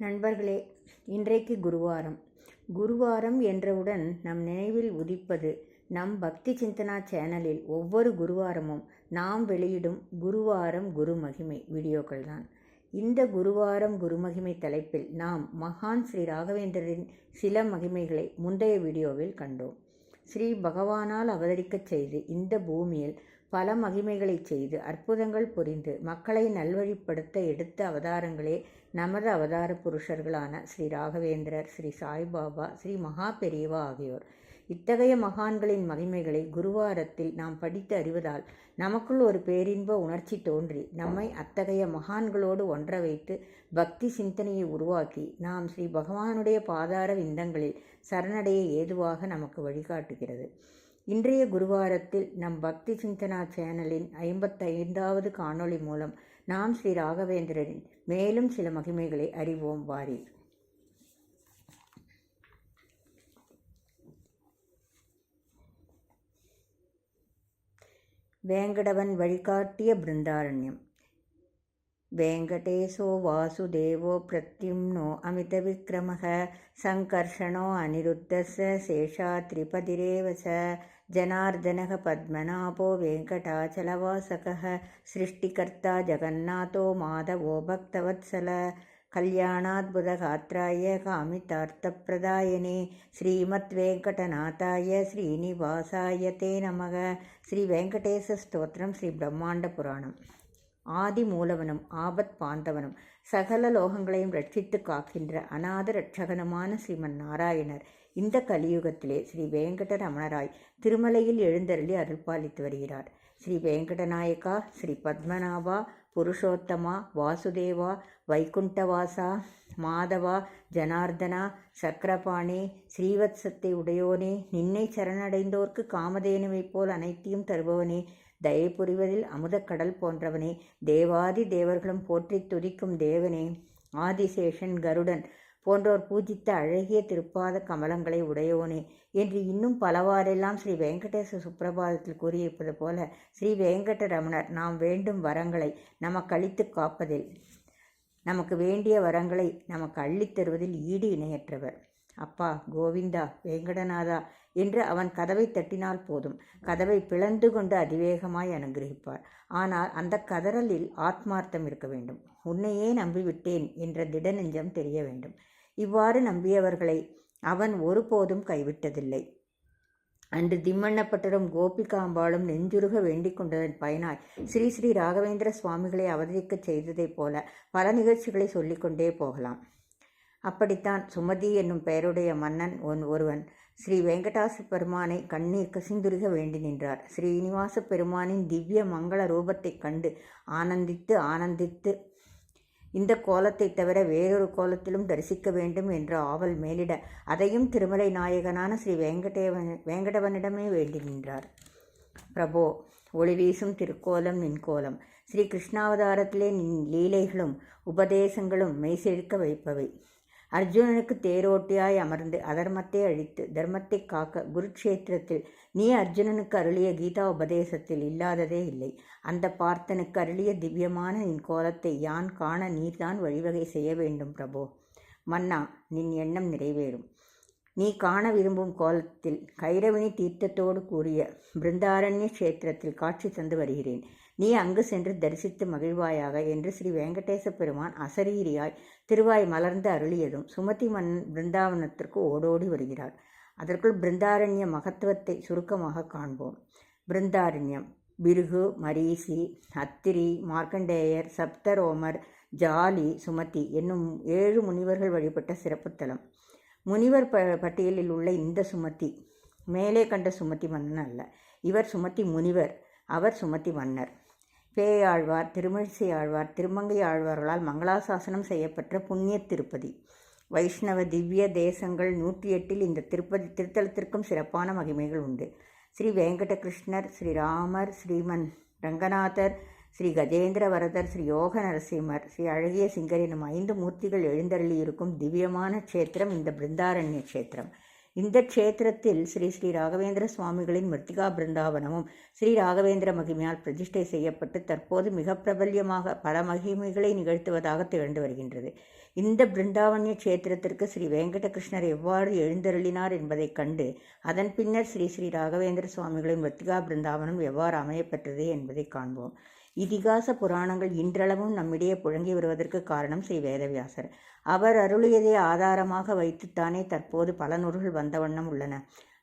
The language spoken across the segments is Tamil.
நண்பர்களே, இன்றைக்கு குருவாரம். குருவாரம் என்றவுடன் நம் நினைவில் உதிப்பது நம் பக்தி சிந்தனா சேனலில் ஒவ்வொரு குருவாரமும் நாம் வெளியிடும் குருவாரம் குருமகிமை வீடியோக்கள் தான். இந்த குருவாரம் குருமகிமை தலைப்பில் நாம் மகான் ஸ்ரீ ராகவேந்திரரின் சில மகிமைகளை முந்தைய வீடியோவில் கண்டோம். ஸ்ரீ பகவானால் அவதரிக்கச் செய்து இந்த பூமியில் பல மகிமைகளை செய்து அற்புதங்கள் புரிந்து மக்களை நல்வழிப்படுத்த எடுத்த அவதாரங்களே நமது அவதார புருஷர்களான ஸ்ரீ ராகவேந்திரர், ஸ்ரீ சாய்பாபா, ஸ்ரீ மகா பெரியவா ஆகியோர். இத்தகைய மகான்களின் மகிமைகளை குருவாரத்தில் நாம் படித்து அறிவதால் நமக்குள் ஒரு பேரின்ப உணர்ச்சி தோன்றி நம்மை அத்தகைய மகான்களோடு ஒன்ற வைத்து பக்தி சிந்தனையை உருவாக்கி நாம் ஸ்ரீ பகவானுடைய பாதார விந்தங்களில் சரணடைய ஏதுவாக நமக்கு வழிகாட்டுகிறது. இன்றைய குருவாரத்தில் நம் பக்தி சிந்தனா சேனலின் 55வது காணொளி மூலம் நாம் ஸ்ரீ ராகவேந்திரரின் மேலும் சில மகிமைகளை அறிவோம் வாரீர். வேங்கடவன் வழிகாட்டிய பிருந்தாரண்யம். வேங்கடேசோ வாசுதேவோ பிரத்யும்னோ அமித விக்ரமः சங்கர்ஷணோ அனிருத்தஸ சேஷாத்ரிபதிரேவச ஜனார்தனः பத்மநாபோ வெங்கடாச்சலவாசகः சிருஷ்டிகர்த்தா ஜகநாதோ மாதவோ பக்தவத்சல கல்யாணாத்புதகாத்ராய காமிதார்த்தப்பிரதாயனே ஸ்ரீமத் வெங்கடநாதாய ஸ்ரீனிவாசாய தே நமக. ஸ்ரீ வெங்கடேச ஸ்தோத்திரம். ஸ்ரீ பிரம்மாண்ட புராணம். ஆதி மூலவனும் ஆபத் பாந்தவனும் சகல லோகங்களையும் ரட்சித்து காக்கின்ற அநாத ரட்சகனுமான ஸ்ரீமன் நாராயணர் இந்த கலியுகத்திலே ஸ்ரீ வெங்கடரமணராய் திருமலையில் எழுந்தருளி அருள்பாலித்து வருகிறார். ஸ்ரீ வெங்கடநாயகா, ஸ்ரீ பத்மநாபா, புருஷோத்தமா, வாசுதேவா, வைகுண்டவாசா, மாதவா, ஜனார்தனா, சக்கரபாணி, ஸ்ரீவத்சத்தை உடையோனே, நின்னை சரணடைந்தோர்க்கு காமதேனுவை போல் அனைத்தையும் தருபவனே, தயை புரிவதில் அமுதக்கடல் போன்றவனே, தேவாதி தேவர்களும் போற்றி துதிக்கும் தேவனே, ஆதிசேஷன், கருடன் போன்றோர் பூஜித்த அழகிய திருப்பாத கமலங்களை உடையோனே என்று இன்னும் பலவாறெல்லாம் ஸ்ரீ வெங்கடேச சுப்பிரபாதத்தில் கூறியிருப்பது போல ஸ்ரீ வெங்கடரமணர் நாம் வேண்டும் வரங்களை நமக்கு அளித்து காப்பதில், நமக்கு வேண்டிய வரங்களை நமக்கு அள்ளித்தருவதில் ஈடு இணையற்றவர். அப்பா கோவிந்தா, வேங்கடநாதா என்று அவன் கதவை தட்டினால் போதும், கதவை பிளந்து கொண்டு அதிவேகமாய் அனுகிரகிப்பார். ஆனால் அந்த கதறலில் ஆத்மார்த்தம் இருக்க வேண்டும். உன்னையே நம்பிவிட்டேன் என்ற திடநெஞ்சம் தெரிய வேண்டும். இவ்வாறு நம்பியவர்களை அவன் ஒருபோதும் கைவிட்டதில்லை. அன்று திம்மண்ணப்பட்டரும் கோபிகாம்பாளும் நெஞ்சுருக வேண்டிக் கொண்டதன் பயனாய் ஸ்ரீ ஸ்ரீ ராகவேந்திர சுவாமிகளை அவதரிக்கச் செய்ததைப் போல பல நிகழ்ச்சிகளை சொல்லிக்கொண்டே போகலாம். அப்படித்தான் சுமதி என்னும் பெயருடைய மன்னன் ஒருவன் ஸ்ரீ வெங்கடாச பெருமானை கண்ணீர் கசிந்துருக வேண்டி நின்றார். ஸ்ரீனிவாச பெருமானின் திவ்ய மங்கள ரூபத்தைக் கண்டு ஆனந்தித்து இந்த கோலத்தை தவிர வேறொரு கோலத்திலும் தரிசிக்க வேண்டும் என்ற ஆவல் மேலிட அதையும் திருமலை நாயகனான ஸ்ரீ வேங்கடவனிடமே வேண்டி நின்றார். பிரபோ, ஒளி வீசும் திருக்கோலம் நின் கோலம். ஸ்ரீ கிருஷ்ணாவதாரத்திலே நின் லீலைகளும் உபதேசங்களும் மெய்செழிக்க வைப்பவை. அர்ஜுனனுக்கு தேரோட்டியாய் அமர்ந்து அதர்மத்தை அழித்து தர்மத்தை காக்க குருக்ஷேத்திரத்தில் நீ அர்ஜுனனுக்கு அருளிய கீதா உபதேசத்தில் இல்லாததே இல்லை. அந்த பார்த்தனுக்கு அருளிய திவ்யமான நின் கோலத்தை யான் காண நீர்தான் வழிவகை செய்ய வேண்டும் பிரபோ. மன்னா, நின் எண்ணம் நிறைவேறும். நீ காண விரும்பும் கோலத்தில் கைரவினி தீர்த்தத்தோடு கூறிய பிருந்தாரண்ய கஷேத்திரத்தில் காட்சி தந்து வருகிறேன். நீ அங்கு சென்று தரிசித்து மகிழ்வாயாக என்று ஸ்ரீ வெங்கடேச பெருமான் அசரீரியாய் திருவாய் மலர்ந்து அருளியதும் சுமதி மன்னன் பிருந்தாவனத்திற்கு ஓடோடி வருகிறார். அதற்குள் பிருந்தாரண்ய மகத்துவத்தை சுருக்கமாக காண்போம். பிருந்தாரண்யம் பிருகு, மரீசி, அத்திரி, மார்க்கண்டேயர், சப்தரோமர், ஜாலி, சுமதி என்னும் 7 முனிவர்கள் வழிபட்ட சிறப்புத்தலம். முனிவர் பட்டியலில் உள்ள இந்த சுமதி மேலே கண்ட சுமதி மன்னன் அல்ல. இவர் சுமதி முனிவர், அவர் சுமதி மன்னர். பேயாழ்வார், திருமழிசை ஆழ்வார், திருமங்கை ஆழ்வார்களால் மங்களாசாசனம் செய்யப்பட்ட புண்ணிய திருப்பதி. வைஷ்ணவ திவ்ய தேசங்கள் 108இல் இந்த திருத்தலத்திற்கும் சிறப்பான மகிமைகள் உண்டு. ஸ்ரீ வெங்கட கிருஷ்ணர், ஸ்ரீராமர், ஸ்ரீமன் ரங்கநாதர், ஸ்ரீ கஜேந்திர வரதர், ஸ்ரீ யோக நரசிம்மர், ஸ்ரீ அழகிய சிங்கர் எனும் 5 மூர்த்திகள் எழுந்தருளியிருக்கும் திவ்யமான க்ஷேத்திரம் இந்த பிருந்தாரண்ய க்ஷேத்திரம். இந்த க்ஷேத்திரத்தில் ஸ்ரீ ஸ்ரீ ராகவேந்திர சுவாமிகளின் மிருத்திகா பிருந்தாவனமும் ஸ்ரீ ராகவேந்திர மகிமையால் பிரதிஷ்டை செய்யப்பட்டு தற்போது மிக பிரபல்யமாக பல மகிமைகளை நிகழ்த்துவதாக திகழ்ந்து வருகின்றது. இந்த பிருந்தாவன்ய க்ஷேத்திரத்திற்கு ஸ்ரீ வெங்கடகிருஷ்ணர் எவ்வாறு எழுந்தருளினார் என்பதைக் கண்டு அதன் பின்னர் ஸ்ரீ ஸ்ரீ ராகவேந்திர சுவாமிகளின் மிருத்திகா பிருந்தாவனம் எவ்வாறு அமையப்பெற்றது என்பதை காண்போம். இதிகாச புராணங்கள் இன்றளவும் நம்மிடையே புழங்கி வருவதற்கு காரணம் ஸ்ரீ வேதவியாசர். அவர் அருளியதை ஆதாரமாக வைத்துத்தானே தற்போது பல நூல்கள் வந்த வண்ணம் உள்ளன.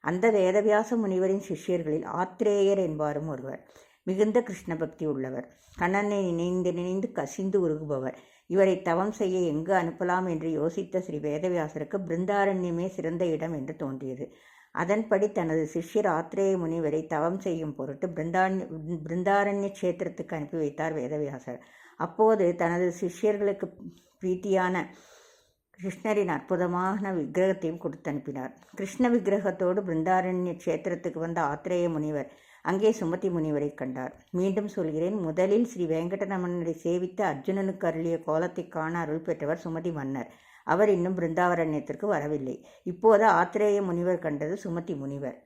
அந்த வேதவியாச முனிவரின் சிஷ்யர்களில் ஆத்ரேயர் என்பாரும் ஒருவர். மிகுந்த கிருஷ்ண பக்தி உள்ளவர். கண்ணனை நினைந்து நினைந்து கசிந்து உருகுபவர். இவரை தவம் செய்ய எங்கு அனுப்பலாம் என்று யோசித்த ஸ்ரீ வேதவியாசருக்கு பிருந்தாரண்யமே சிறந்த இடம் என்று தோன்றியது. அதன்படி தனது சிஷ்யர் ஆத்ரேய முனிவரை தவம் செய்யும் பொருட்டு பிருந்தாரண்ய க்ஷேத்திரத்துக்கு அனுப்பி வைத்தார் வேதவியாசர். அப்போது தனது சிஷ்யர்களுக்கு பிரீத்தியான கிருஷ்ணரின் அற்புதமான விக்கிரகத்தையும் கொடுத்து அனுப்பினார். கிருஷ்ண விக்கிரகத்தோடு பிருந்தாரண்ய க்ஷேத்திரத்துக்கு வந்த ஆத்ரேய முனிவர் அங்கே சுமதி முனிவரை கண்டார். மீண்டும் சொல்கிறேன், முதலில் ஸ்ரீ வெங்கடரமணரை சேவித்து அர்ஜுனனுக்கு அருளிய கோலத்தை காண அருள் பெற்றவர் சுமதி மன்னர். அவர் இன்னும் பிருந்தாவரண்யத்திற்கு வரவில்லை. இப்போது ஆத்ரேய முனிவர் கண்டது சுமதி முனிவர்.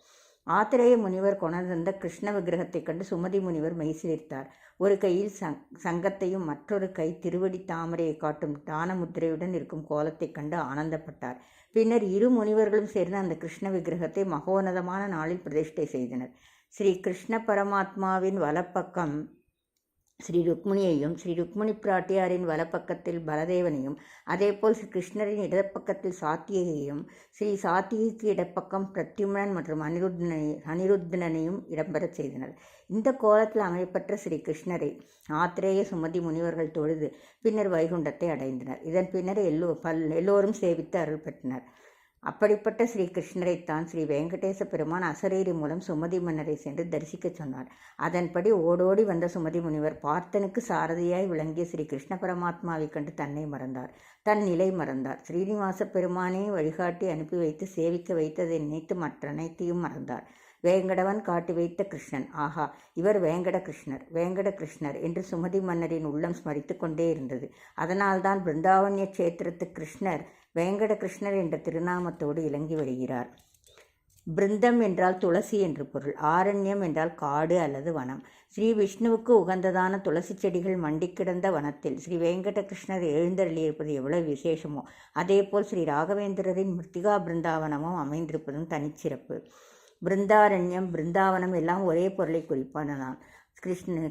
ஆத்ரேய முனிவர் கொணர்ந்த கிருஷ்ண விக்கிரகத்தைக் கண்டு சுமதி முனிவர் மெய்சிலிர்த்தார். ஒரு கையில் சங்கத்தையும் மற்றொரு கை திருவடி தாமரையை காட்டும் தான முத்திரையுடன் இருக்கும் கோலத்தைக் கண்டு ஆனந்தப்பட்டார். பின்னர் இரு முனிவர்களும் சேர்ந்து அந்த கிருஷ்ண விக்கிரகத்தை மகோன்னதமான நாளில் பிரதிஷ்டை செய்தனர். ஸ்ரீ கிருஷ்ண பரமாத்மாவின் வலப்பக்கம் ஸ்ரீ ருக்மிணியையும் ஸ்ரீ ருக்மிணி பிராட்டியாரின் வலப்பக்கத்தில் பலதேவனையும் அதேபோல் ஸ்ரீ கிருஷ்ணரின் இடப்பக்கத்தில் சாத்தியையும் ஸ்ரீ சாத்தியைக்கு இடப்பக்கம் பிரத்யும்னன் மற்றும் அனிருத்தனையும் இடம்பெறச் செய்தனர். இந்த கோலத்தில் அமையப்பட்ட ஸ்ரீ கிருஷ்ணரை ஆத்ரேய சுமதி முனிவர்கள் தொழுது பின்னர் வைகுண்டத்தை அடைந்தனர். இதன் பின்னர் எல்லோரும் சேவித்து அருள் பெற்றனர். அப்படிப்பட்ட ஸ்ரீ கிருஷ்ணரைத்தான் ஸ்ரீ வெங்கடேச பெருமான் அசரீரி மூலம் சுமதி மன்னரை சென்று தரிசிக்கச் சொன்னார். அதன்படி ஓடோடி வந்த சுமதி முனிவர் பார்த்தனுக்கு சாரதியாய் விளங்கிய ஸ்ரீ கிருஷ்ண பரமாத்மாவை கண்டு தன்னை மறந்தார், தன் நிலை மறந்தார். ஸ்ரீனிவாச பெருமானை வழிகாட்டி அனுப்பி வைத்து சேவிக்க வைத்ததை நினைத்து மற்ற அனைத்தையும் மறந்தார். வேங்கடவன் காட்டி வைத்த கிருஷ்ணன், ஆஹா இவர் வேங்கட கிருஷ்ணர், வேங்கட கிருஷ்ணர் என்று சுமதி மன்னரின் உள்ளம் ஸ்மரித்து கொண்டே இருந்தது. அதனால்தான் பிருந்தாவன்ய க்ஷேத்திரத்து கிருஷ்ணர் வேங்கட கிருஷ்ணர் என்ற திருநாமத்தோடு இலங்கி வருகிறார். பிருந்தம் என்றால் துளசி என்று பொருள். ஆரண்யம் என்றால் காடு அல்லது வனம். ஸ்ரீ விஷ்ணுவுக்கு உகந்ததான துளசி செடிகள் மண்டி கிடந்த வனத்தில் ஸ்ரீ வெங்கட கிருஷ்ணர் எழுந்தருளியிருப்பது எவ்வளவு விசேஷமோ அதேபோல் ஸ்ரீ ராகவேந்திரரின் மிருத்திகா பிருந்தாவனமும் அமைந்திருப்பதும் தனிச்சிறப்பு. பிருந்தாரண்யம் பிருந்தாவனம் எல்லாம் ஒரே பொருளை குறிப்பானதான்.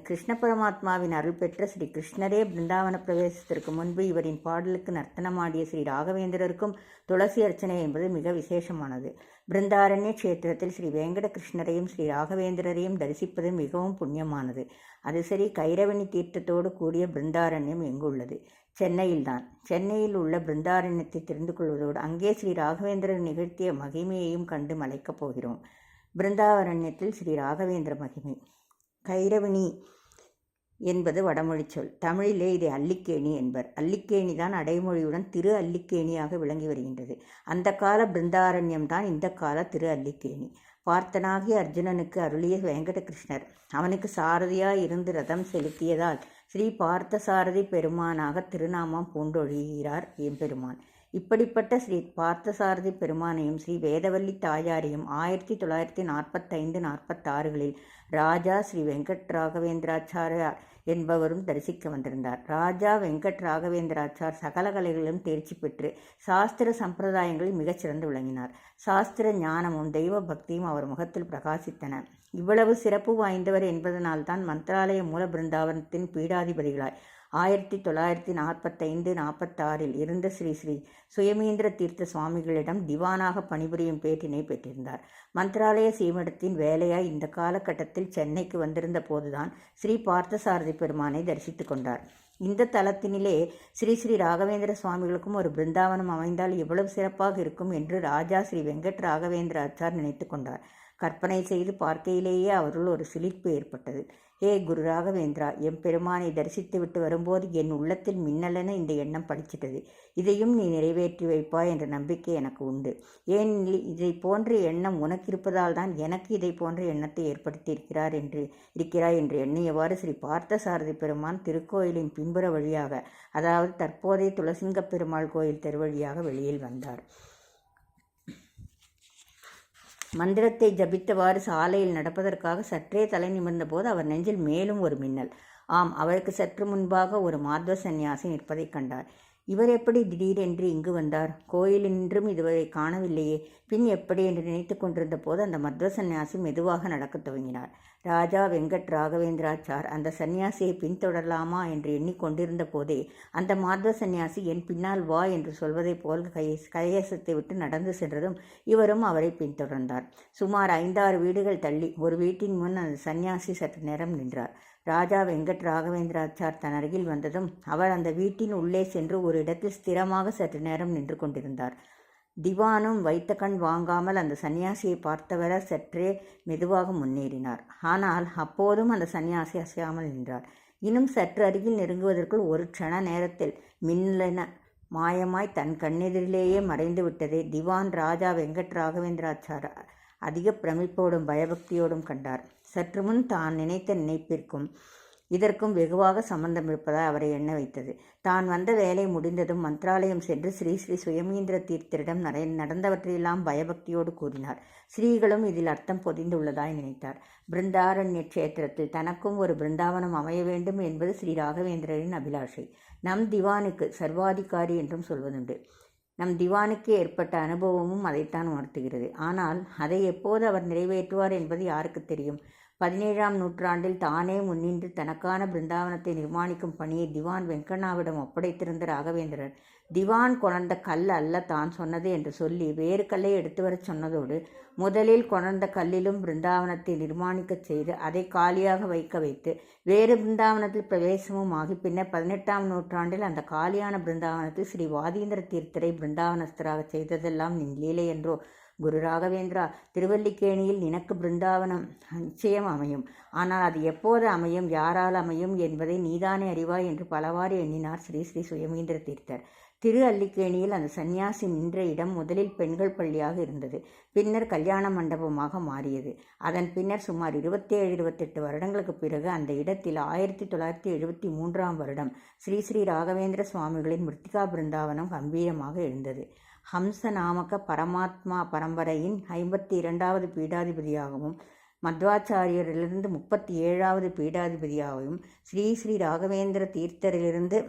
கிருஷ்ண பரமாத்மாவின் அருள் பெற்ற ஸ்ரீ கிருஷ்ணரே பிருந்தாவன பிரவேசத்திற்கு முன்பு இவரின் பாடலுக்கு நர்த்தனமாடிய ஸ்ரீ ராகவேந்திரருக்கும் துளசி அர்ச்சனை என்பது மிக விசேஷமானது. பிருந்தாரண்ய க்ஷேத்திரத்தில் ஸ்ரீ வெங்கட கிருஷ்ணரையும் ஸ்ரீ ராகவேந்திரரையும் தரிசிப்பது மிகவும் புண்ணியமானது. அது சரி, கைரவணி தீர்த்தத்தோடு கூடிய பிருந்தாரண்யம் எங்குள்ளது? சென்னையில்தான். சென்னையில் உள்ள பிருந்தாரண்யத்தை தெரிந்து கொள்வதோடு அங்கே ஸ்ரீ ராகவேந்திரர் நிகழ்த்திய மகிமையையும் கண்டு மலைக்கப் போகிறோம். பிருந்தாவரண்யத்தில் ஸ்ரீ ராகவேந்திர மகிமை. கைரவணி என்பது வடமொழி சொல். தமிழிலே இதை அல்லிக்கேணி என்பர். அல்லிக்கேணி தான் அடைமொழியுடன் திரு அல்லிக்கேணியாக விளங்கி வருகின்றது. அந்த கால பிருந்தாரண்யம்தான் இந்த கால திரு அல்லிக்கேணி. பார்த்தனாகி அர்ஜுனனுக்கு அருளிய வெங்கடகிருஷ்ணர் அவனுக்கு சாரதியாய் இருந்து ரதம் செலுத்தியதால் ஸ்ரீ பார்த்தசாரதி பெருமானாக திருநாமம் பூண்டொழிகிறார் எம்பெருமான். இப்படிப்பட்ட ஸ்ரீ பார்த்தசாரதி பெருமானையும் ஸ்ரீ வேதவல்லி தாயாரையும் 1945-46களில் ராஜா ஸ்ரீ வெங்கட் ராகவேந்திராச்சாரியார் என்பவரும் தரிசிக்க வந்திருந்தார். ராஜா வெங்கட் ராகவேந்திராச்சார் சகல கலைகளிலும் தேர்ச்சி பெற்று சாஸ்திர சம்பிரதாயங்களில் மிகச்சிறந்து விளங்கினார். சாஸ்திர ஞானமும் தெய்வ பக்தியும் அவர் முகத்தில் பிரகாசித்தன. இவ்வளவு சிறப்பு வாய்ந்தவர் என்பதனால்தான் மந்திராலய மூல பிருந்தாவனத்தின் பீடாதிபதிகளாய் 1945-46 இருந்த ஸ்ரீ ஸ்ரீ சுயமீந்திர தீர்த்த சுவாமிகளிடம் திவானாக பணிபுரியும் பேட்டினை பெற்றிருந்தார். மந்திராலய சீமடத்தின் வேலையாய் இந்த காலகட்டத்தில் சென்னைக்கு வந்திருந்த போதுதான் ஸ்ரீ பார்த்தசாரதி பெருமானை தரிசித்து கொண்டார். இந்த தலத்தினிலே ஸ்ரீ ஸ்ரீ ராகவேந்திர சுவாமிகளுக்கும் ஒரு பிருந்தாவனம் அமைந்தால் எவ்வளவு சிறப்பாக இருக்கும் என்று ராஜா ஸ்ரீ வெங்கட் ராகவேந்திர ஆச்சார் நினைத்து கொண்டார். கற்பனை செய்து பார்க்கையிலேயே அவருள் ஒரு சிலிர்ப்பு ஏற்பட்டது. ஏ குரு ராகவேந்திரா, எம்பெருமானை தரிசித்து விட்டு வரும்போது என் உள்ளத்தில் மின்னலென இந்த எண்ணம் படிச்சிட்டது. இதையும் நீ நிறைவேற்றி வைப்பாய் என்ற நம்பிக்கை எனக்கு உண்டு. ஏனெனில் இதை போன்ற எண்ணம் உனக்கு இருப்பதால் தான் எனக்கு இதை போன்ற எண்ணத்தை ஏற்படுத்தி இருக்கிறாய் என்று எண்ணியவாறு ஸ்ரீ பார்த்தசாரதி பெருமான் திருக்கோயிலின் பின்புற வழியாக, அதாவது தற்போதைய துளசிங்க பெருமாள் கோயில் தெருவழியாக வெளியில் வந்தார். மந்திரத்தை ஜபித்தவாறு சாலையில் நடப்பதற்காக சற்றே தலை நிமிர்ந்த போது அவர் நெஞ்சில் மேலும் ஒரு மின்னல். ஆம், அவருக்கு சற்று முன்பாக ஒரு மாத்வ சந்நியாசி நிற்பதைக் கண்டார். இவர் எப்படி திடீரென்று இங்கு வந்தார்? கோயிலின்றும் இதுவரை காணவில்லையே. பின் எப்படி என்று நினைத்து கொண்டிருந்த போது அந்த மத்வ சந்நியாசி மெதுவாக நடக்கத் துவங்கினார். ராஜா வெங்கட் ராகவேந்திராச்சார் அந்த சந்நியாசியை பின்தொடரலாமா என்று எண்ணிக்கொண்டிருந்த போதே அந்த மாத்வ சந்நியாசி என் பின்னால் வா என்று சொல்வதைப் போல் கையசத்தை விட்டு நடந்து சென்றதும் இவரும் அவரை பின்தொடர்ந்தார். சுமார் 5-6 வீடுகள் தள்ளி ஒரு வீட்டின் முன் அந்த சந்நியாசி சற்று நேரம் நின்றார். ராஜா வெங்கட் ராகவேந்திராச்சார் தன் அருகில் வந்ததும் அவர் அந்த வீட்டின் உள்ளே சென்று ஒரு இடத்தில் ஸ்திரமாக சற்று நேரம் நின்று கொண்டிருந்தார். திவானும் வைத்த கண் வாங்காமல் அந்த சன்னியாசியை பார்த்தவர சற்றே மெதுவாக முன்னேறினார். ஆனால் அப்போதும் அந்த சன்னியாசி அசையாமல் நின்றார். இன்னும் சற்று அருகில் நெருங்குவதற்குள் ஒரு க்ஷண நேரத்தில் மின்னலென மாயமாய் தன் கண்ணெதிரிலேயே மறைந்து விட்டதை திவான் ராஜா வெங்கட் ராகவேந்திராச்சார் அதிக பிரமிப்போடும் பயபக்தியோடும் கண்டார். சற்று முன் தான் நினைத்த நினைப்பிற்கும் இதற்கும் வெகுவாக சம்பந்தம் இருப்பதாய் அவரை எண்ண வைத்தது. தான் வந்த வேலை முடிந்ததும் மந்திராலயம் சென்று ஸ்ரீ ஸ்ரீ சுயமீந்திர தீர்த்தரிடம் நடந்தவற்றையெல்லாம் பயபக்தியோடு கூறினார். ஸ்ரீகளும் இதில் அர்த்தம் பொதிந்துள்ளதாய் நினைத்தார். பிருந்தாரண்ய கஷேத்திரத்தில் தனக்கும் ஒரு பிருந்தாவனம் அமைய வேண்டும் என்பது ஸ்ரீ ராகவேந்திரரின் அபிலாஷை. நம் திவானுக்கு சர்வாதிகாரி என்றும் சொல்வதுண்டு. நம் திவானுக்கு ஏற்பட்ட அனுபவமும் அதைத்தான் உணர்த்துகிறது. ஆனால் அதை எப்போது அவர் நிறைவேற்றுவார் என்பது யாருக்கு தெரியும்? 17ஆம் நூற்றாண்டில் தானே முன்னின்று தனக்கான பிருந்தாவனத்தை நிர்மாணிக்கும் பணியை திவான் வெங்கண்ணாவிடம் ஒப்படைத்திருந்த ராகவேந்திரர் திவான் கொணர்ந்த கல் அல்ல தான் சொன்னது என்று சொல்லி வேறு கல்லை எடுத்து வரச் சொன்னதோடு முதலில் கொணர்ந்த கல்லிலும் பிருந்தாவனத்தை நிர்மாணிக்கச் செய்து அதை காலியாக வைக்க வைத்து வேறு பிருந்தாவனத்தில் பிரவேசமும் ஆகி பின்னர் 18ஆம் நூற்றாண்டில் அந்த காலியான பிருந்தாவனத்தில் ஸ்ரீ வாதீந்திர தீர்த்தரை பிருந்தாவனஸ்தராக செய்ததெல்லாம் நின் லீலை என்றோ? குரு ராகவேந்திரா, திருவல்லிக்கேணியில் நினக்கு பிருந்தாவனம் நிச்சயம் அமையும். ஆனால் அது எப்போது அமையும், யாரால் அமையும் என்பதை நீதானே அறிவாய் என்று பலவாறு எண்ணினார் ஸ்ரீ ஸ்ரீ சுயமீந்திர தீர்த்தர். திரு அல்லிக்கேணியில் அந்த சந்நியாசி நின்ற இடம் முதலில் பெண்கள் பள்ளியாக இருந்தது. பின்னர் கல்யாண மண்டபமாக மாறியது. அதன் பின்னர் சுமார் 27-28 வருடங்களுக்கு பிறகு அந்த இடத்தில் 1973ஆம் வருடம் ஸ்ரீ ஸ்ரீ ராகவேந்திர சுவாமிகளின் மிருத்திகா பிருந்தாவனம் கம்பீரமாக எழுந்தது. ஹம்ச நாமக பரமாத்மா பரம்பரையின் 52வது பீடாதிபதியாகவும் மத்வாச்சாரியரிலிருந்து 37வது பீடாதிபதியாகவும் ஸ்ரீ ஸ்ரீ ராகவேந்திர தீர்த்தரிலிருந்து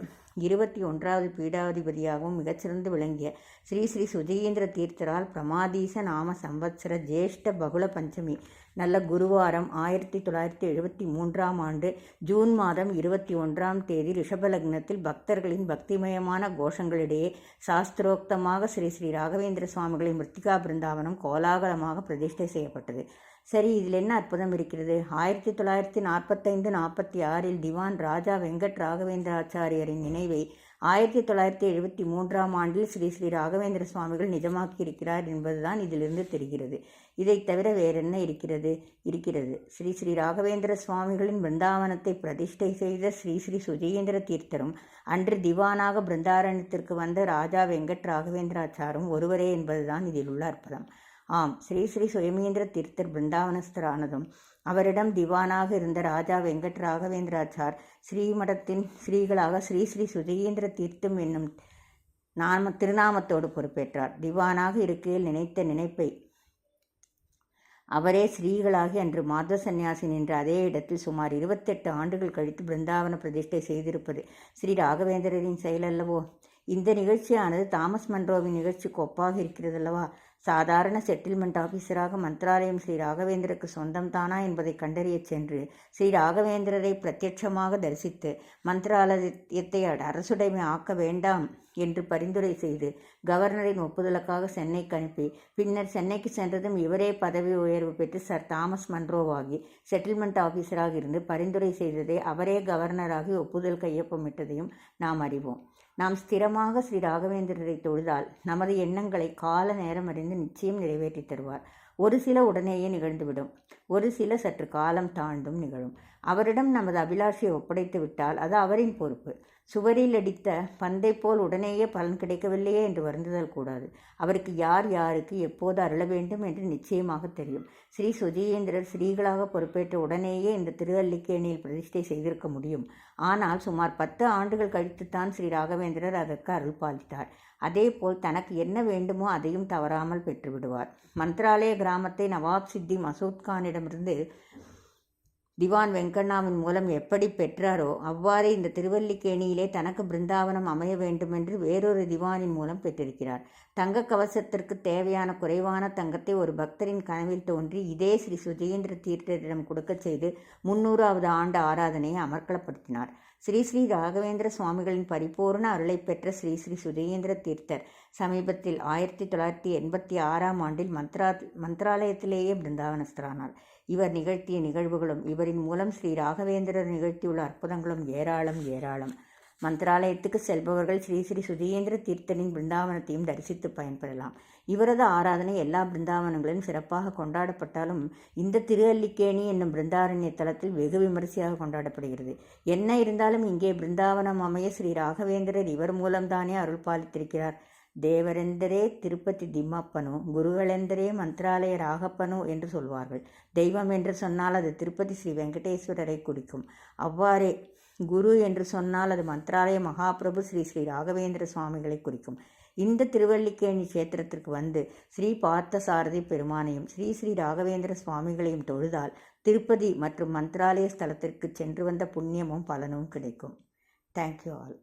21வது பீடாதிபதியாகவும் மிகச்சிறந்து விளங்கிய ஸ்ரீ ஸ்ரீ சுஜயேந்திர தீர்த்தரால் பிரமாதீச நாம சம்வத்சர ஜேஷ்ட பகுள பஞ்சமி நல்ல குருவாரம் 1973ஆம் ஆண்டு ஜூன் மாதம் 21ஆம் தேதி ரிஷபலக்னத்தில் பக்தர்களின் பக்திமயமான கோஷங்களிடையே சாஸ்திரோக்தமாக ஸ்ரீ ஸ்ரீ ராகவேந்திர சுவாமிகளின் மிருத்திகா பிருந்தாவனம் கோலாகலமாக பிரதிஷ்டை செய்யப்பட்டது. சரி, இதில் என்ன அற்புதம் இருக்கிறது? 1945-46இல் திவான் ராஜா வெங்கட் ராகவேந்திராச்சாரியரின் நினைவை 1973ஆம் ஆண்டில் ஸ்ரீ ஸ்ரீ ராகவேந்திர சுவாமிகள் நிஜமாக்கியிருக்கிறார் என்பதுதான் இதிலிருந்து தெரிகிறது. இதை தவிர வேறென்ன இருக்கிறது. ஸ்ரீ ஸ்ரீ ராகவேந்திர சுவாமிகளின் பிருந்தாவனத்தை பிரதிஷ்டை செய்த ஸ்ரீ ஸ்ரீ சுஜயேந்திர தீர்த்தரும் அன்று திவானாக பிருந்தாரண்யத்திற்கு வந்த ராஜா வெங்கட் ராகவேந்திராச்சாரும் ஒருவரே என்பதுதான் இதில் உள்ள அற்புதம். ஆம், ஸ்ரீ ஸ்ரீ சுயமீந்திர தீர்த்தர் பிருந்தாவனஸ்தரானதும் அவரிடம் திவானாக இருந்த ராஜா வெங்கட் ராகவேந்திராச்சார் ஸ்ரீமடத்தின் ஸ்ரீகளாக ஸ்ரீ ஸ்ரீ சுஜயேந்திர தீர்த்தம் என்னும் திருநாமத்தோடு பொறுப்பேற்றார். திவானாக இருக்கையில் நினைத்த நினைப்பை அவரே ஸ்ரீகளாகி அன்று மாத்வ சந்நியாசி நின்ற அதே இடத்தில் சுமார் 28 ஆண்டுகள் கழித்து பிருந்தாவன பிரதிஷ்டை செய்திருப்பது ஸ்ரீ ராகவேந்திரரின் செயல் அல்லவோ? இந்த நிகழ்ச்சியானது தாமஸ் மன்ரோவின் நிகழ்ச்சிக்கு ஒப்பாக இருக்கிறதல்லவா? சாதாரண செட்டில்மெண்ட் ஆஃபீஸராக மந்திராலயம் ஸ்ரீ ராகவேந்திரருக்கு சொந்தம் தானா என்பதை கண்டறியச் சென்று ஸ்ரீ ராகவேந்திரரை பிரத்யட்சமாக தரிசித்து மந்திராலயத்தை அரசுடைமை ஆக்க வேண்டாம் என்று பரிந்துரை செய்து கவர்னரின் ஒப்புதலுக்காக சென்னைக்கு அனுப்பி பின்னர் சென்னைக்கு சென்றதும் இவரே பதவி உயர்வு பெற்று சர் தாமஸ் மன்ரோவாகி செட்டில்மெண்ட் ஆஃபீஸராக இருந்து பரிந்துரை செய்ததை அவரே கவர்னராகி ஒப்புதல் கையொப்பமிட்டதையும் நாம் அறிவோம். நாம் ஸ்திரமாக ஸ்ரீ ராகவேந்திரரை தொழுதால் நமது எண்ணங்களை கால நேரம் அறிந்து நிச்சயம் நிறைவேற்றி தருவார். ஒரு சில உடனேயே நிகழ்ந்துவிடும், ஒரு சில சற்று காலம் தாழ்ந்தும் நிகழும். அவரிடம் நமது அபிலாஷையை ஒப்படைத்து விட்டால் அது அவரின் பொறுப்பு. சுவரில் அடித்த பந்தை போல் உடனேயே பலன் கிடைக்கவில்லையே என்று வருந்துதல் கூடாது. அவருக்கு யார் யாருக்கு எப்போது அருள வேண்டும் என்று நிச்சயமாக தெரியும். ஸ்ரீ சுஜயேந்திரர் ஸ்ரீகளாக பொறுப்பேற்ற உடனேயே இந்த திருவல்லிக்கேணியில் பிரதிஷ்டை செய்திருக்க முடியும். ஆனால் சுமார் 10 ஆண்டுகள் கழித்துத்தான் ஸ்ரீ ராகவேந்திரர் அதற்கு அருள் பாலித்தார். அதேபோல் தனக்கு என்ன வேண்டுமோ அதையும் தவறாமல் பெற்றுவிடுவார். மந்த்ராலய கிராமத்தை நவாப் சித்தி மசூத் கானிடமிருந்து திவான் வெங்கண்ணாவின் மூலம் எப்படி பெற்றாரோ அவ்வாறே இந்த திருவல்லிக்கேணியிலே தனக்கு பிருந்தாவனம் அமைய வேண்டுமென்று வேறொரு திவானின் மூலம் பெற்றிருக்கிறார். தங்க கவசத்திற்கு தேவையான குறைவான தங்கத்தை ஒரு பக்தரின் கனவில் தோன்றி இதே ஸ்ரீ சுஜயேந்திர தீர்த்தரிடம் கொடுக்கச் செய்து 300வது ஆண்டு ஆராதனையை அமர்க்களப்படுத்தினார். ஸ்ரீ ஸ்ரீ ராகவேந்திர சுவாமிகளின் பரிபூர்ண அருளை பெற்ற ஸ்ரீ ஸ்ரீ சுஜயேந்திர தீர்த்தர் சமீபத்தில் 1986ஆம் ஆண்டில் மந்த்ராலயத்திலேயே பிருந்தாவனஸ்தரானார். இவர் நிகழ்த்திய நிகழ்வுகளும் இவரின் மூலம் ஸ்ரீ ராகவேந்திரர் நிகழ்த்தியுள்ள அற்புதங்களும் ஏராளம் ஏராளம். மந்த்ராலயத்துக்கு செல்பவர்கள் ஸ்ரீ ஸ்ரீ சுஜயேந்திர தீர்த்தரின் பிருந்தாவனத்தையும் தரிசித்து பயன்பெறலாம். இவரது ஆராதனை எல்லா பிருந்தாவனங்களிலும் சிறப்பாக கொண்டாடப்பட்டாலும் இந்த திருவல்லிக்கேணி என்னும் பிருந்தாரண்ய தலத்தில் வெகு விமரிசையாக கொண்டாடப்படுகிறது. என்ன இருந்தாலும் இங்கே பிருந்தாவனம் அமைய ஸ்ரீ ராகவேந்திரர் இவர் மூலம்தானே அருள் பாலித்திருக்கிறார். தேவரெந்தரே திருப்பதி திம்மப்பனு, குருவெளெந்தரே மந்த்ராலய ராகப்பனு என்று சொல்வார்கள். தெய்வம் என்று சொன்னால் அது திருப்பதி ஸ்ரீ வெங்கடேஸ்வரரை குறிக்கும். அவ்வாறே குரு என்று சொன்னால் அது மந்த்ராலய மகாபிரபு ஸ்ரீ ஸ்ரீ ராகவேந்திர சுவாமிகளை குறிக்கும். இந்த திருவல்லிக்கேணி கஷேத்திரத்திற்கு வந்து ஸ்ரீ பார்த்தசாரதி பெருமானையும் ஸ்ரீ ஸ்ரீ ராகவேந்திர சுவாமிகளையும் தொழுதால் திருப்பதி மற்றும் மந்த்ராலய ஸ்தலத்திற்கு சென்று வந்த புண்ணியமும் பலனும் கிடைக்கும். Thank you all.